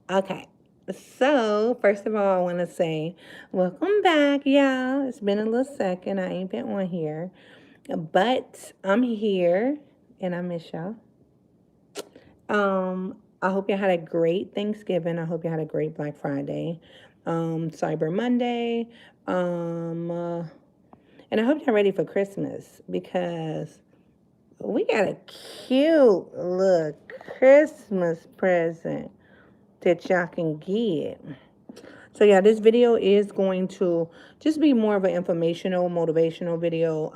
Okay. So, first of all, I want to say, welcome back, y'all. It's been a little second. I ain't been on here, but I'm here and I miss y'all. I hope you had a great Thanksgiving. I hope you had a great Black Friday, Cyber Monday, um, uh, and I hope you're ready for Christmas because we got a cute little Christmas present that y'all can get. So yeah, this video is going to just be more of an informational, motivational video.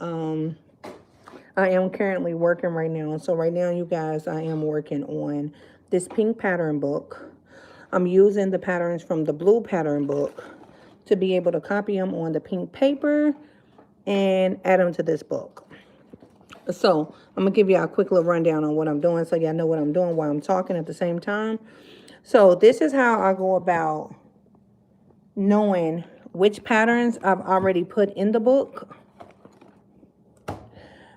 I am currently working right now. So right now, you guys, I am working on this pink pattern book. I'm using the patterns from the blue pattern book to be able to copy them on the pink paper and add them to this book. So I'm gonna give you a quick little rundown on what I'm doing so y'all know what I'm doing while I'm talking at the same time. So this is how I go about knowing which patterns I've already put in the book.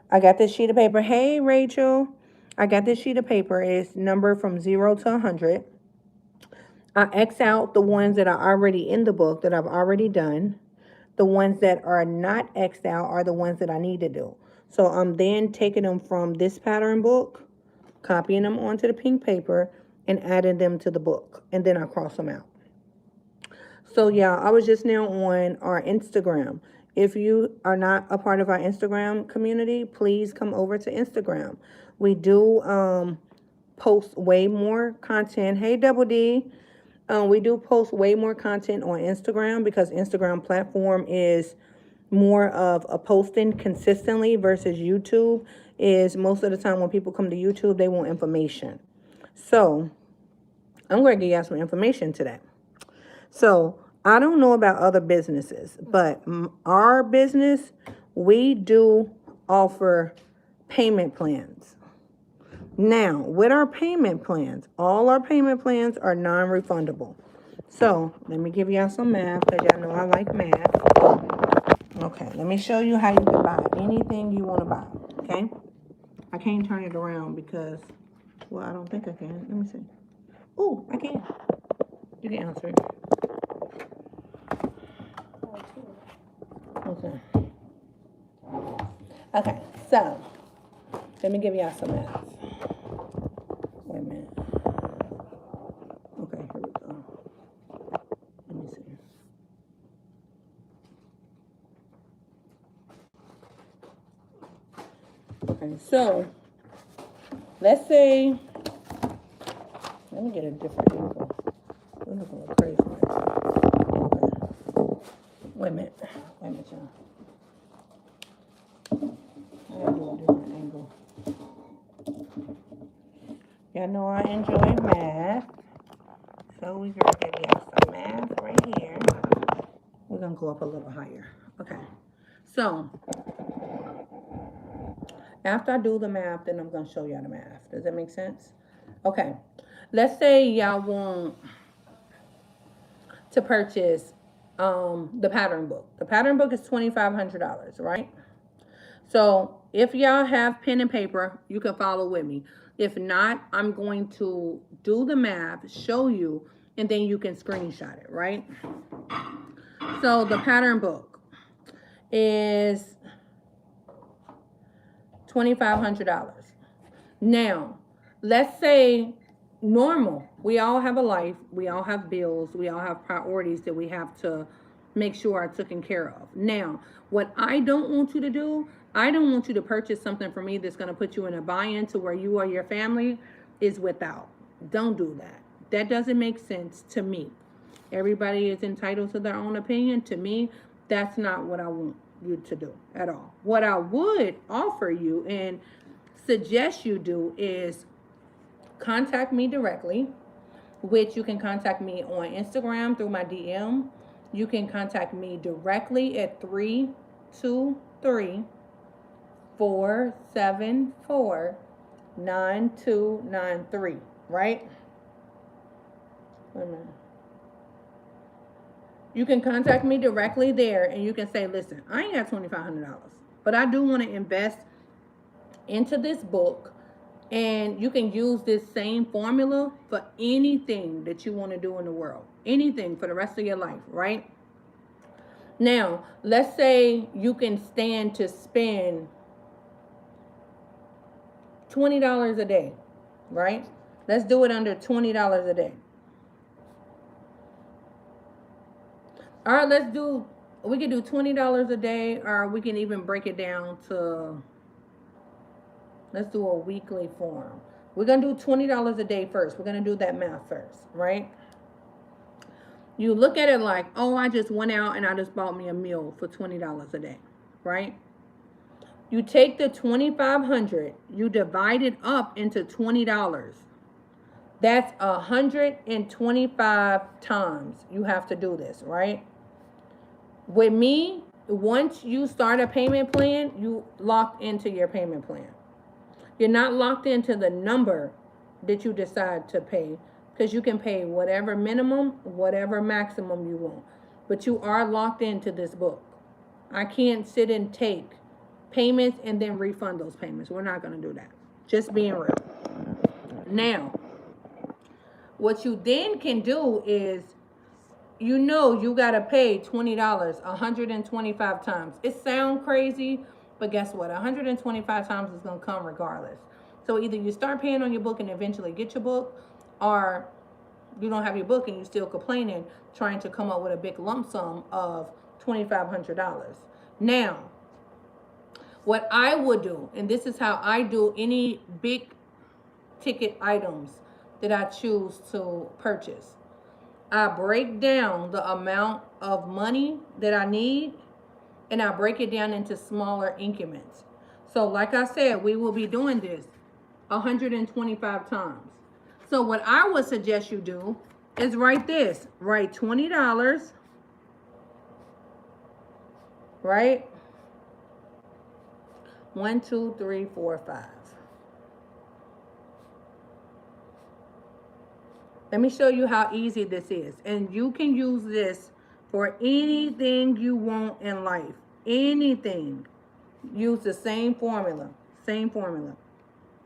I got this sheet of paper. Hey, Rachel. I got this sheet of paper. It's numbered from 0 to 100. I X out the ones that are already in the book that I've already done. The ones that are not X'd out are the ones that I need to do. So I'm then taking them from this pattern book, copying them onto the pink paper, and adding them to the book. And then I cross them out. So yeah, I was just now on our Instagram. If you are not a part of our Instagram community, please come over to Instagram. We do post way more content. Hey, Double D. We do post way more content on Instagram because Instagram platform is more of a posting consistently versus YouTube is most of the time when people come to YouTube, they want information. So I'm going to give you some information today. So I don't know about other businesses, but our business, we do offer payment plans. Now, with our payment plans, all our payment plans are non-refundable. So let me give y'all some math because y'all know I like math. Okay, let me show you how you can buy anything you want to buy. Okay, I can't turn it around because, well, I don't think I can. Let me see. Oh, I can. You can answer it. Okay. Okay, so let me give y'all some math. Wait a minute. Okay, here we go. Let me see. Okay, so let's say, let me get a different angle. We're looking a little crazy right now. Okay. Wait a minute, y'all. I gotta do a different angle. Y'all know I enjoy math. So we're gonna give y'all some math right here. We're gonna go up a little higher. Okay. So after I do the math, then I'm gonna show y'all the math. Does that make sense? Okay. Let's say y'all want to purchase the pattern book. The pattern book is $2,500, right? So if y'all have pen and paper, you can follow with me. If not, I'm going to do the math, show you, and then you can screenshot it, right? So the pattern book is $2,500. Now, let's say normal. We all have a life. We all have bills. We all have priorities that we have to make sure are taken care of. Now, what I don't want you to do, I don't want you to purchase something for me that's going to put you in a buy-in to where you or your family is without. Don't do that. That doesn't make sense to me. Everybody is entitled to their own opinion. To me, that's not what I want you to do at all. What I would offer you and suggest you do is contact me directly, which you can contact me on Instagram through my DM. You can contact me directly at 323 474 9293. Right? Wait a minute. You can contact me directly there and you can say, listen, I ain't got $2,500, but I do want to invest into this book And you can use this same formula for anything that you want to do in the world. Anything for the rest of your life, right? Now, let's say you can stand to spend $20 a day, right? Let's do it under $20 a day. All right, we can do $20 a day, or we can even break it down to, let's do a weekly form. We're going to do $20 a day first. We're going to do that math first, right? You look at it like, oh, I just went out and I just bought me a meal for $20 a day, right? You take the $2,500, you divide it up into $20. That's 125 times you have to do this, right? With me, once you start a payment plan, you lock into your payment plan. You're not locked into the number that you decide to pay, because you can pay whatever minimum, whatever maximum you want. But you are locked into this book. I can't sit and take payments and then refund those payments. We're not going to do that. Just being real. Now, what you then can do is, you got to pay $20 125 times. It sounds crazy, but guess what? 125 times is going to come regardless. So either you start paying on your book and eventually get your book, or you don't have your book and you're still complaining, trying to come up with a big lump sum of $2,500. Now, what I would do, and this is how I do any big ticket items that I choose to purchase. I break down the amount of money that I need, and I break it down into smaller increments. So like I said, we will be doing this 125 times. So what I would suggest you do is write this. Write $20, right? 1, 2, 3, 4, 5. Let me show you how easy this is. And you can use this for anything you want in life. Anything. Use the same formula. Same formula.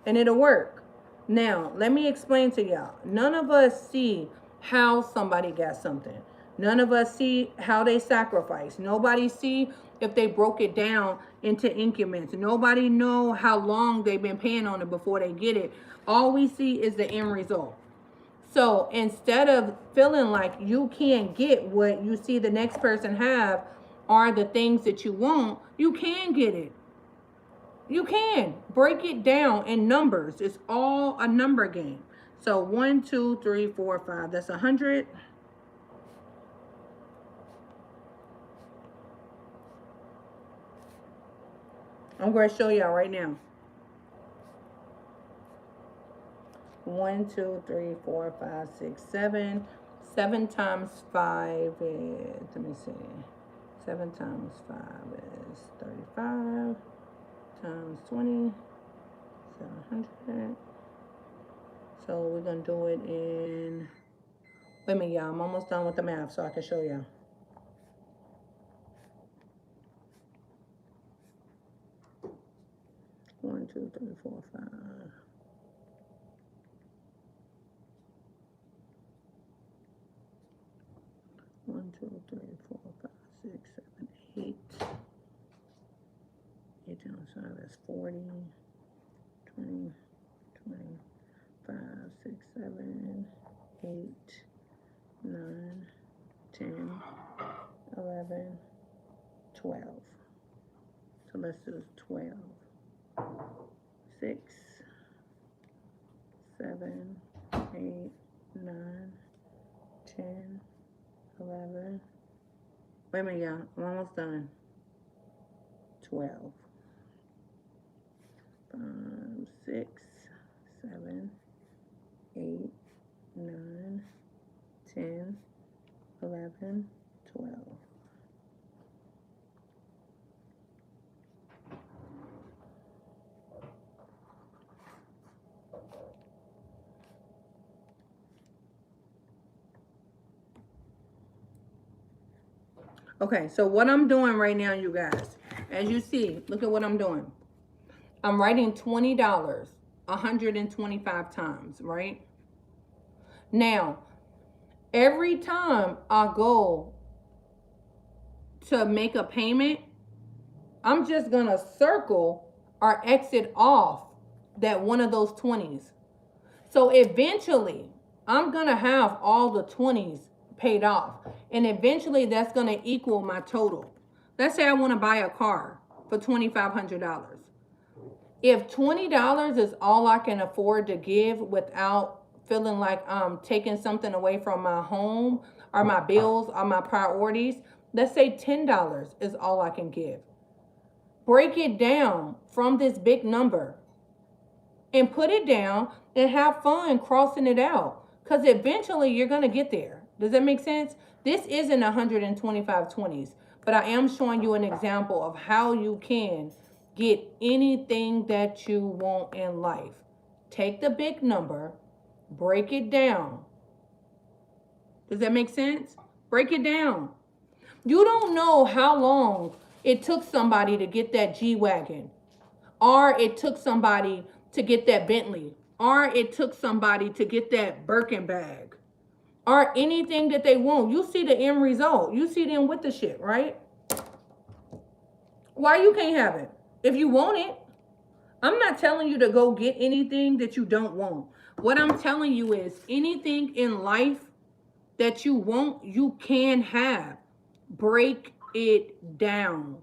And it'll work. Now, let me explain to y'all. None of us see how somebody got something. None of us see how they sacrificed. Nobody see if they broke it down into increments. Nobody know how long they've been paying on it before they get it. All we see is the end result. So instead of feeling like you can't get what you see the next person have, or the things that you want, you can get it. You can break it down in numbers. It's all a number game. So 1, 2, 3, 4, 5. That's 100. I'm going to show y'all right now. 1, 2, 3, 4, 5, 6, 7. 7 times 5 is, let me see. 7 times 5 is 35. Times 20, 700. So we're going to do it in, wait a minute, y'all. I'm almost done with the math so I can show y'all. One, two, three, four, 5. 1, 2, 3, 4, 5, 6, 7, 8. 8 times 5 is 40. 20, 25, 6, 7, 8, 9, 10, 11, 12. So let's do 12. 6, 7, 8, 9, 10, 11. Wait a minute, y'all. I'm almost done. 12. 5, 6, 7, 8, 9, 10, 11, 12. Okay, so what I'm doing right now, you guys, as you see, look at what I'm doing. I'm writing $20 125 times, right? Now, every time I go to make a payment, I'm just going to circle or exit off that one of those 20s. So eventually, I'm going to have all the 20s paid off. And eventually, that's going to equal my total. Let's say I want to buy a car for $2,500. If $20 is all I can afford to give without feeling like I'm taking something away from my home or my bills or my priorities, let's say $10 is all I can give. Break it down from this big number and put it down and have fun crossing it out, because eventually you're going to get there. Does that make sense? This isn't 125 20s, but I am showing you an example of how you can get anything that you want in life. Take the big number, break it down. Does that make sense? Break it down. You don't know how long it took somebody to get that G-Wagon, or it took somebody to get that Bentley, or it took somebody to get that Birkin bag, or anything that they want. You see the end result. You see them with the shit, right? Why you can't have it? If you want it, I'm not telling you to go get anything that you don't want. What I'm telling you is anything in life that you want, you can have. Break it down.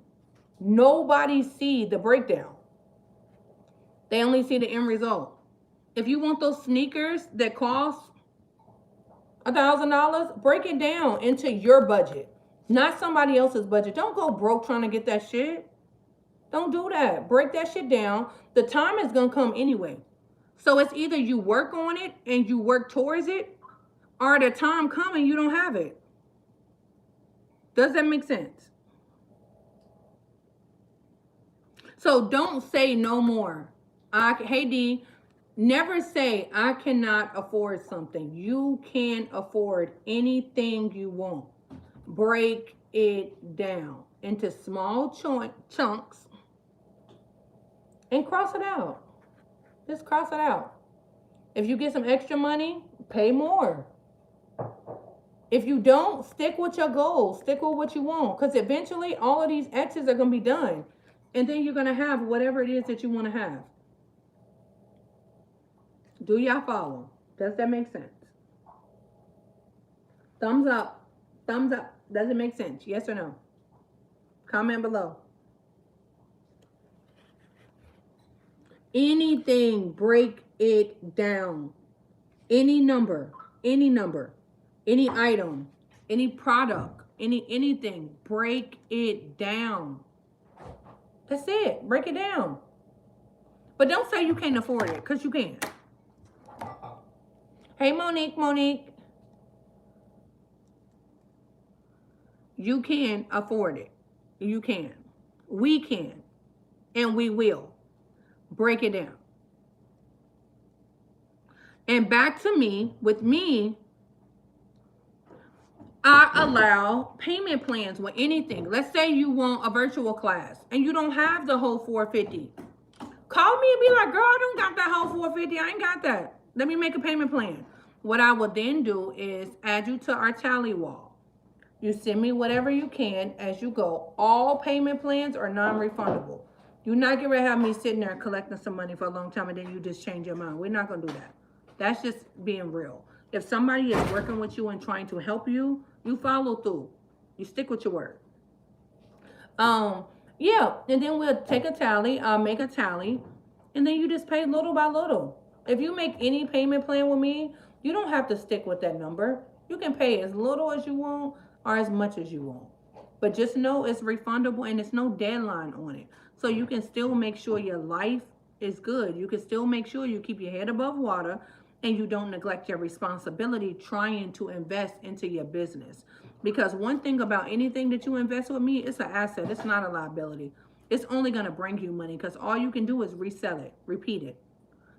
Nobody see the breakdown. They only see the end result. If you want those sneakers that cost $1,000, break it down into your budget, not somebody else's budget. Don't go broke trying to get that shit. Don't do that. Break that shit down. The time is going to come anyway. So it's either you work on it and you work towards it, or the time coming you don't have it. Does that make sense? So don't say no more. Hey D, never say I cannot afford something. You can afford anything you want. Break it down into small chunks and cross it out. Just cross it out. If you get some extra money, pay more. If you don't, stick with your goals. Stick with what you want. Because eventually, all of these X's are going to be done. And then you're going to have whatever it is that you want to have. Do y'all follow? Does that make sense? Thumbs up. Thumbs up. Does it make sense? Yes or no? Comment below. Anything, break it down. Any number, any item, any product, anything, break it down. That's it. Break it down. But don't say you can't afford it, because you can. Hey, Monique. You can afford it. You can. We can. And we will. Break it down. And back to me, with me, I allow payment plans with anything. Let's say you want a virtual class and you don't have the whole $450. Call me and be like, girl, I don't got that whole $450. I ain't got that. Let me make a payment plan. What I will then do is add you to our tally wall. You send me whatever you can as you go. All payment plans are non-refundable. You're not going to have me sitting there collecting some money for a long time and then you just change your mind. We're not going to do that. That's just being real. If somebody is working with you and trying to help you, you follow through. You stick with your word. Yeah, and then we'll take a tally, make a tally, and then you just pay little by little. If you make any payment plan with me, you don't have to stick with that number. You can pay as little as you want or as much as you want. But just know it's refundable and there's no deadline on it. So you can still make sure your life is good. You can still make sure you keep your head above water and you don't neglect your responsibility trying to invest into your business. Because one thing about anything that you invest with me, it's an asset. It's not a liability. It's only going to bring you money because all you can do is resell it, repeat it.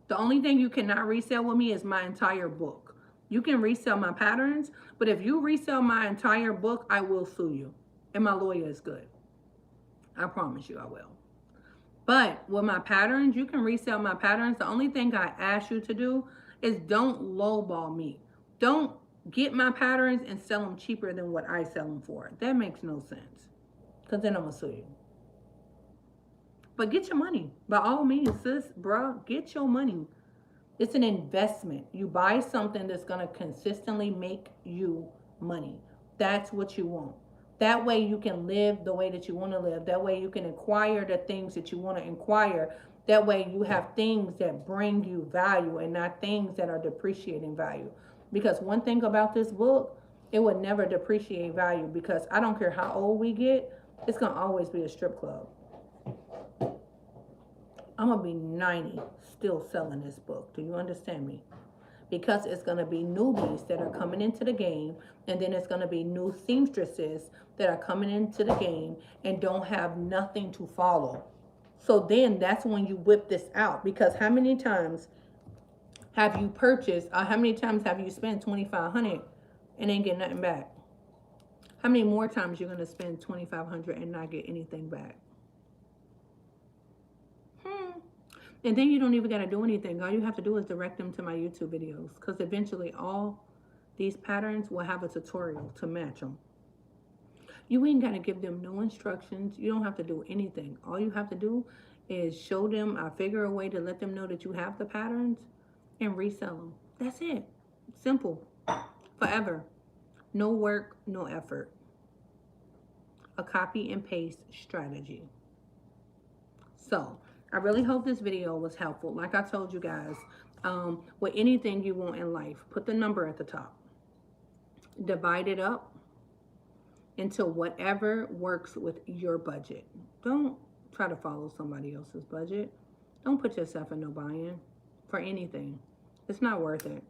The only thing you cannot resell with me is my entire book. You can resell my patterns, but if you resell my entire book, I will sue you. And my lawyer is good. I promise you I will. But with my patterns, you can resell my patterns. The only thing I ask you to do is don't lowball me. Don't get my patterns and sell them cheaper than what I sell them for. That makes no sense. Because then I'm going to sue you. But get your money. By all means, sis, bruh, get your money. It's an investment. You buy something that's going to consistently make you money. That's what you want. That way you can live the way that you want to live. That way you can acquire the things that you want to acquire. That way you have things that bring you value and not things that are depreciating value. Because one thing about this book, it would never depreciate value, because I don't care how old we get, it's going to always be a strip club. I'm going to be 90 still selling this book. Do you understand me? Because it's going to be newbies that are coming into the game, and then it's going to be new seamstresses that are coming into the game and don't have nothing to follow. So then that's when you whip this out, because how many times have you purchased, or how many times have you spent $2,500 and ain't get nothing back? How many more times you're going to spend $2,500 and not get anything back? And then you don't even got to do anything. All you have to do is direct them to my YouTube videos, because eventually all these patterns will have a tutorial to match them. You ain't got to give them no instructions. You don't have to do anything. All you have to do is show them, figure a way to let them know that you have the patterns, and resell them. That's it. Simple. Forever. No work, no effort. A copy and paste strategy. So, I really hope this video was helpful. Like I told you guys, with anything you want in life, put the number at the top. Divide it up into whatever works with your budget. Don't try to follow somebody else's budget. Don't put yourself in no buy-in for anything. It's not worth it.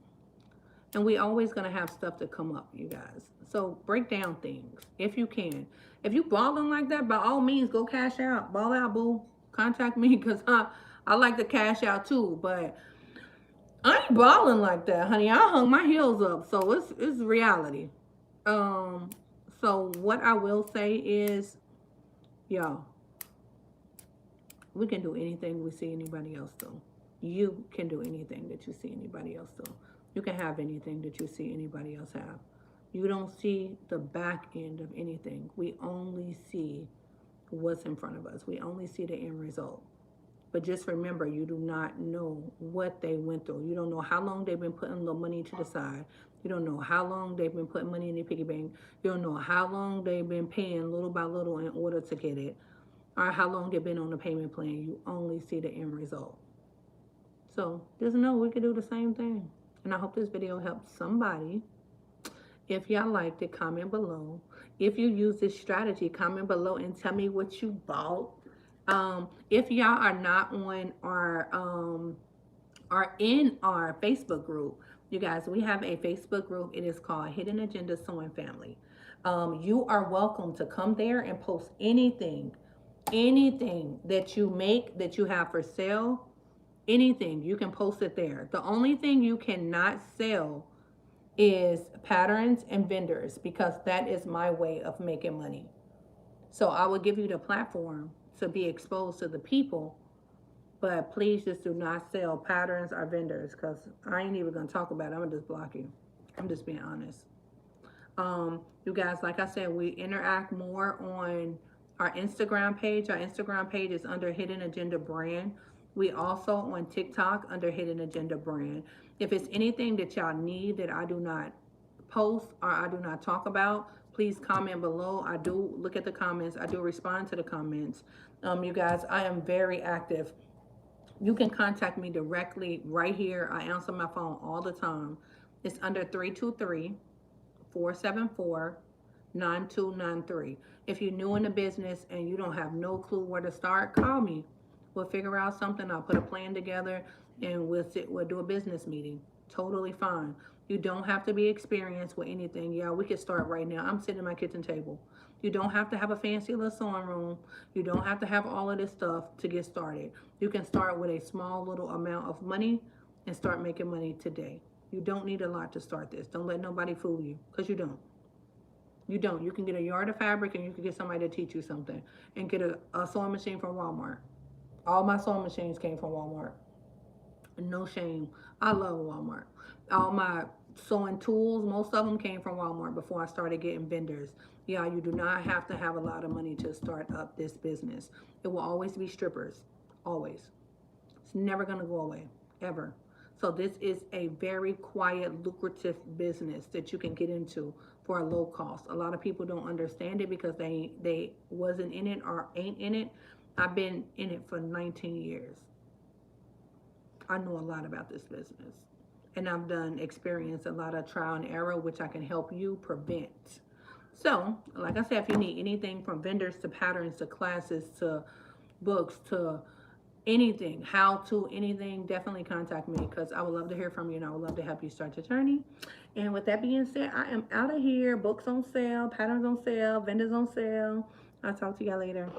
And we always going to have stuff to come up, you guys. So break down things if you can. If you balling like that, by all means, go cash out. Ball out, boo. Contact me, because I like to cash out too. But I ain't balling like that, honey. I hung my heels up. So it's reality. So what I will say is, y'all, we can do anything we see anybody else do. You can do anything that you see anybody else do. You can have anything that you see anybody else have. You don't see the back end of anything. We only see what's in front of us. We only see the end result. But just remember, you do not know what they went through. You don't know how long they've been putting the money to the side. You don't know how long they've been putting money in their piggy bank. You don't know how long they've been paying little by little in order to get it, or how long they've been on the payment plan. You only see the end result. So just know we can do the same thing. And I hope this video helped somebody. If y'all liked it, comment below. If you use this strategy, comment below and tell me what you bought. If y'all are not on our are in our Facebook group, you guys, we have a Facebook group. It is called Hidden Agenda Sewing Family. You are welcome to come there and post anything that you make, that you have for sale, anything. You can post it there. The only thing you cannot sell is patterns and vendors, because that is my way of making money. So I will give you the platform to be exposed to the people, but please just do not sell patterns or vendors, because I ain't even gonna talk about it. I'm gonna just block you. I'm just being honest. You guys, like I said, we interact more on our Instagram page. Our Instagram page is under Hidden Agenda Brand. We also on TikTok under Hidden Agenda Brand. If it's anything that y'all need that I do not post or I do not talk about, please comment below. I do look at the comments. I do respond to the comments. You guys, I am very active. You can contact me directly right here. I answer my phone all the time. It's under 323-474-9293. If you're new in the business and you don't have no clue where to start, call me. We'll figure out something. I'll put a plan together and we'll do a business meeting. Totally fine. You don't have to be experienced with anything. Yeah, we can start right now. I'm sitting at my kitchen table. You don't have to have a fancy little sewing room. You don't have to have all of this stuff to get started. You can start with a small little amount of money and start making money today. You don't need a lot to start this. Don't let nobody fool you, because you don't. You don't. You can get a yard of fabric and you can get somebody to teach you something, and get a sewing machine from Walmart. All my sewing machines came from Walmart. No shame. I love Walmart. All my sewing tools, most of them came from Walmart before I started getting vendors. Yeah, you do not have to have a lot of money to start up this business. It will always be strippers. Always. It's never going to go away. Ever. So this is a very quiet, lucrative business that you can get into for a low cost. A lot of people don't understand it because they wasn't in it or ain't in it. I've been in it for 19 years. I know a lot about this business. And I've done experience a lot of trial and error, which I can help you prevent. So, like I said, if you need anything from vendors to patterns to classes to books to anything, how to anything, definitely contact me because I would love to hear from you and I would love to help you start your journey. And with that being said, I am out of here. Books on sale, patterns on sale, vendors on sale. I'll talk to y'all later.